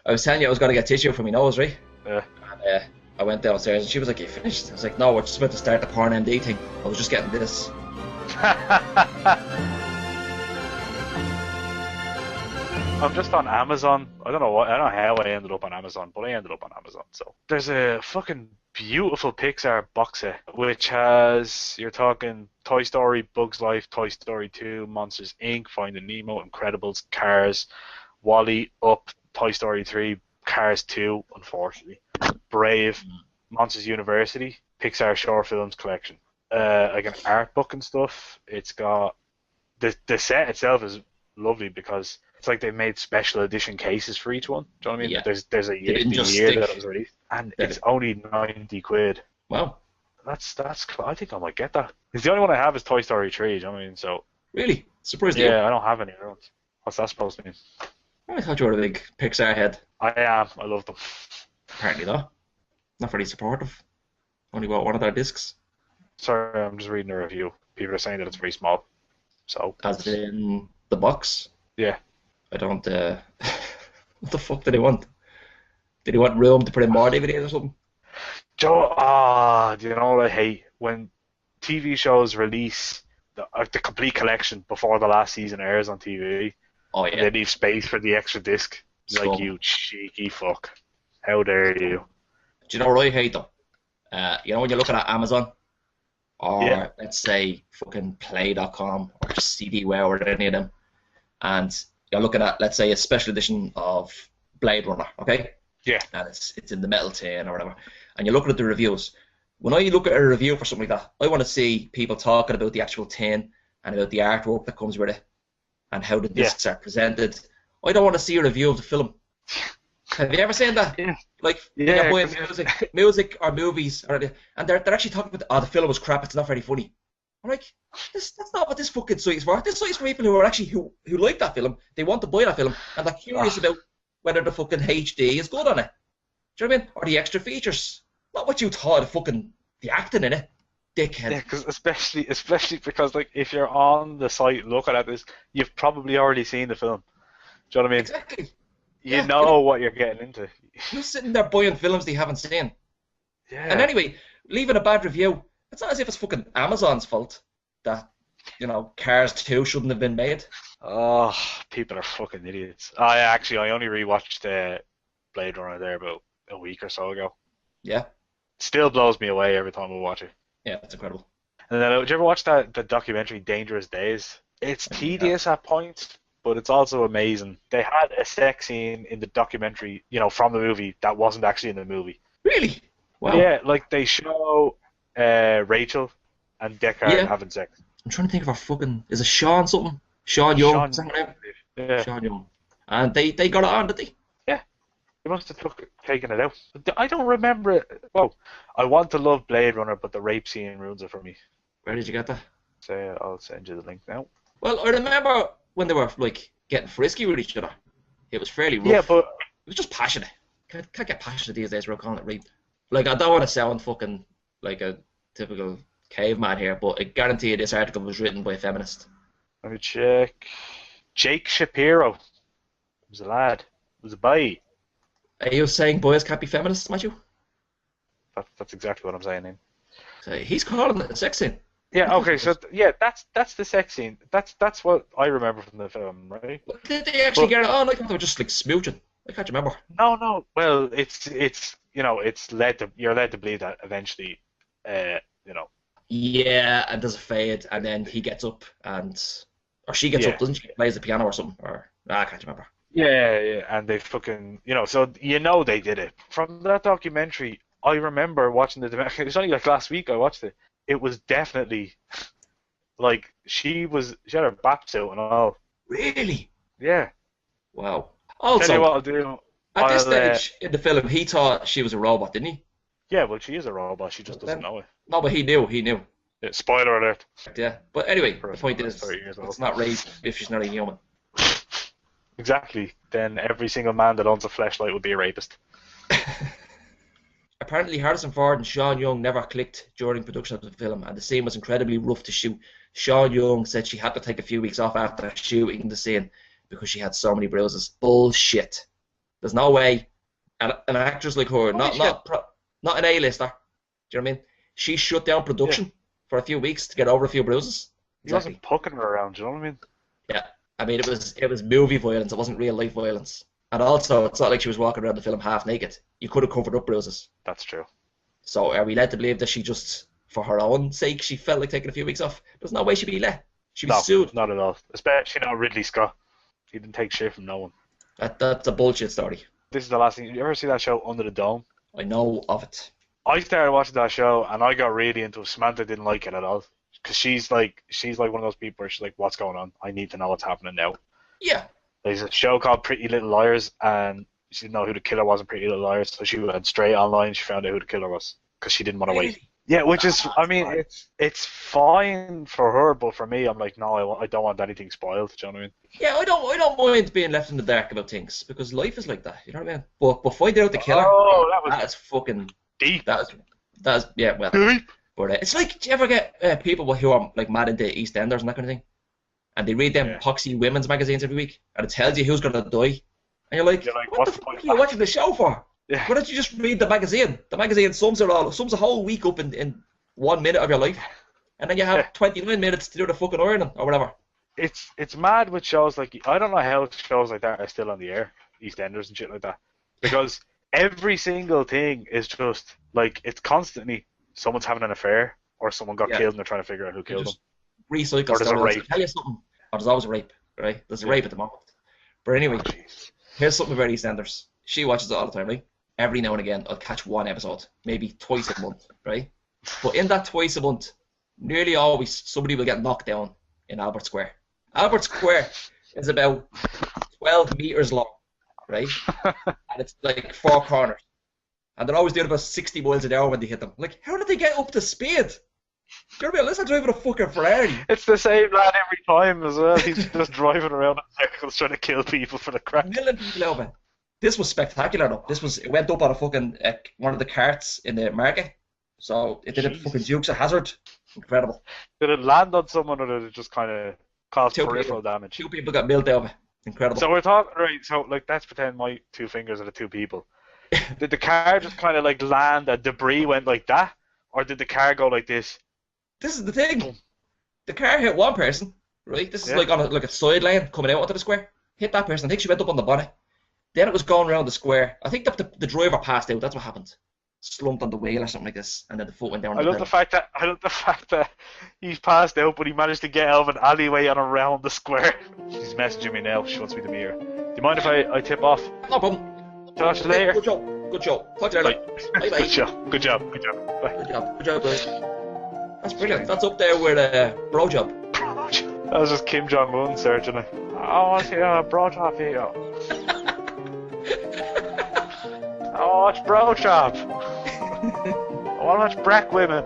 I was telling you I was going to get tissue for my nose, right? Yeah. And I went downstairs and she was like, "You finished?" I was like, "No, we're just about to start the porn MD thing. I was just getting this." I'm just on Amazon. I don't know what. I don't know how I ended up on Amazon, but I ended up on Amazon. So there's a fucking beautiful Pixar box set, which has, you're talking Toy Story, Bugs Life, Toy Story 2, Monsters Inc., Finding Nemo, Incredibles, Cars, Wall-E, Up, Toy Story 3, Cars 2, unfortunately, Brave, Monsters University, Pixar Short Films Collection. Like an art book and stuff. It's got the set itself is lovely because it's like they made special edition cases for each one. Do you know what I mean? Yeah. There's a They year, didn't the just year that it stick. was released, and They it's did. only 90 quid. Wow. I think I might get that. It's the only one I have is Toy Story 3. Do you know what I mean? So Really? Surprised you. yeah, I don't have any other ones. What's that supposed to mean? I thought you were a big Pixar head. I am. I love them. Apparently not. Not very supportive. Only bought one of their discs. Sorry, I'm just reading a review. People are saying that it's very small. So As in the box. yeah. I don't. What the fuck did they want? Did they want room to put in more DVDs or something? Joe, do you know what I hate? When TV shows release the complete collection before the last season airs on TV, Oh and yeah. they leave space for the extra disc. Like, Scum. you cheeky fuck. How dare you? Do you know what I hate though? You know when you're looking at Amazon or Yeah. let's say fucking Play.com or CDWare or any of them, and you're looking at, let's say, a special edition of Blade Runner, okay? Yeah. And it's in the metal tin or whatever, and you're looking at the reviews. When I look at a review for something like that, I want to see people talking about the actual tin and about the artwork that comes with it and how the Yeah. discs are presented. I don't want to see a review of the film. Have you ever seen that? Yeah. Like, Yeah, when you're buying music or movies, and they're actually talking about, oh, the film was crap, it's not very funny. I'm like, that's not what this fucking site is for. This site is for people who are actually who like that film. They want to buy that film, and they're curious about whether the fucking HD is good on it. Do you know what I mean? Or the extra features. Not what you thought of fucking the acting in it, dickhead. Yeah, because especially because, like, if you're on the site looking at this, you've probably already seen the film. Do you know what I mean? Exactly. You Yeah. know what you're getting into. You're sitting there buying films they haven't seen. Yeah. And anyway, leaving a bad review, it's not as if it's fucking Amazon's fault that, Cars 2 shouldn't have been made. Oh, people are fucking idiots. I only rewatched Blade Runner there about a week or so ago. Yeah. Still blows me away every time I watch it. Yeah, it's incredible. And then, did you ever watch the documentary Dangerous Days? It's Yeah. tedious at points, but it's also amazing. They had a sex scene in the documentary, from the movie that wasn't actually in the movie. Really? Wow. Yeah, like they show Rachel and Deckard Yeah. having sex. I'm trying to think of is it Sean something? Sean Young? Sean, Is that her name? yeah, Sean Young. And they got it on, did they? they must have taken it out. But I don't remember it. Well, I want to love Blade Runner, but the rape scene ruins it for me. Where did you get that? So I'll send you the link now. Well, I remember when they were, like, getting frisky with each other. It was fairly rough. Yeah, but It was just passionate. Can't get passionate these days, we're calling it rape. Like, I don't want to sound fucking like a typical caveman here, but I guarantee you this article was written by a feminist. let me check. Jake Shapiro. It was a lad. It was a boy. Are you saying boys can't be feminists, Matthew? That's exactly what I'm saying. Then. So he's calling it a sex scene. Yeah. Okay. So yeah, that's the sex scene. That's what I remember from the film, right? But did they actually But- get it on? I thought they were just like smooching. I can't remember. No. Well, it's you're led to believe that eventually, Yeah, and there's a fade, and then he gets up, or she gets Yeah. up, doesn't she? Plays the piano or something, I can't remember. Yeah, and they fucking, so they did it. From that documentary, I remember watching the documentary. It was only like last week I watched it. It was definitely like she had her baps out and all. Really? Yeah. Wow. Tell you Also, what I'll do. at this I'll, stage in the film, he thought she was a robot, didn't he? Yeah, well, she is a robot. She just doesn't know it. No, but he knew. Yeah, spoiler alert. Yeah. But anyway, the Person point that's is, 30 years old. it's not rape if she's not a human. Exactly. Then every single man that owns a fleshlight would be a rapist. Apparently, Harrison Ford and Sean Young never clicked during production of the film, and the scene was incredibly rough to shoot. Sean Young said she had to take a few weeks off after shooting the scene because she had so many bruises. Bullshit. There's no way an actress like her, Holy shit. not an A-lister, do you know what I mean? She shut down Yeah. production for a few weeks to get over a few bruises. He wasn't poking her around, do you know what I mean? Yeah, I mean it was movie violence. It wasn't real life violence. And also, it's not like she was walking around the film half naked. You could have covered up bruises. That's true. So are we led to believe that she just, for her own sake, she felt like taking a few weeks off? There's no way she'd be let. She'd be No, sued. not at all. Especially not Ridley Scott. He didn't take shit from no one. That's a bullshit story. This is the last thing. You ever see that show Under the Dome? I know of it. I started watching that show and I got really into it. Samantha didn't like it at all. Because she's like one of those people where she's like, what's going on? I need to know what's happening now. Yeah. There's a show called Pretty Little Liars, and she didn't know who the killer was in Pretty Little Liars, so she went straight online. She found out who the killer was because she didn't want to wait. Really? Yeah, which is, I mean, it's fine for her, but for me, I'm like, no, I don't want anything spoiled. Do you know what I mean? Yeah, I don't mind being left in the dark about things because life is like that. You know what I mean? But finding out the killer, that is fucking deep. That is yeah, well. Deep. But it's like, do you ever get people who are like mad into EastEnders and that kind of thing, and they read them poxy women's magazines every week, and it tells you who's gonna die, and you're like what the fuck are you watching the show for? Yeah. Why don't you just read the magazine? The magazine sums a whole week up in 1 minute of your life, and then you have 29 minutes to do the fucking ironing or whatever. It's mad with shows like, I don't know how shows like that are still on the air, EastEnders and shit like that, because every single thing is just like, it's constantly someone's having an affair or someone got killed and they're trying to figure out who killed them. Recycle or there's a storylines. rape. I'll tell you something. Or there's always a rape, right? There's a rape at the moment. But anyway, here's something about EastEnders. She watches it all the time, right? Every now and again, I'll catch one episode, maybe twice a month, right? But in that twice a month, nearly always somebody will get knocked down in Albert Square. Albert Square is about 12 meters long, right? And it's like 4 corners. And they're always doing about 60 miles an hour when they hit them. Like, how did they get up to speed? You know what I mean? Unless they're driving a fucking Ferrari. It's the same lad every time as well. He's just driving around in circles trying to kill people for the crack. Million people over. This was spectacular though. It went up on a fucking one of the carts in the market. So it did a fucking Dukes of Hazzard. Incredible. Did it land on someone or did it just kind of cause peripheral damage? 2 people got milled over. Incredible. So we're talking, right, so like let's pretend my 2 fingers are the 2 people. Did the car just kind of like land and debris went like that? Or did the car go like this? This is the thing. The car hit one person, right? This is like on a side lane coming out onto the square. Hit that person. I think she went up on the bonnet. Then it was going around the square. I think the driver passed out. That's what happened. Slumped on the wheel or something like this, and then the foot went down. I love the fact that he's passed out, but he managed to get out of an alleyway and around the square. She's messaging me now. She wants me to meet her. Do you mind if I tip off? No problem. Talk to you later. Good job. Good job. Talk to you later. Bye. Bye. Good job. Good job. Good job. Bye. Good job. Good job, guys. That's brilliant. That's up there with bro job. That was just Kim Jong-un searching it. I want to see a bro job here. I watch bro job. I want to watch black women.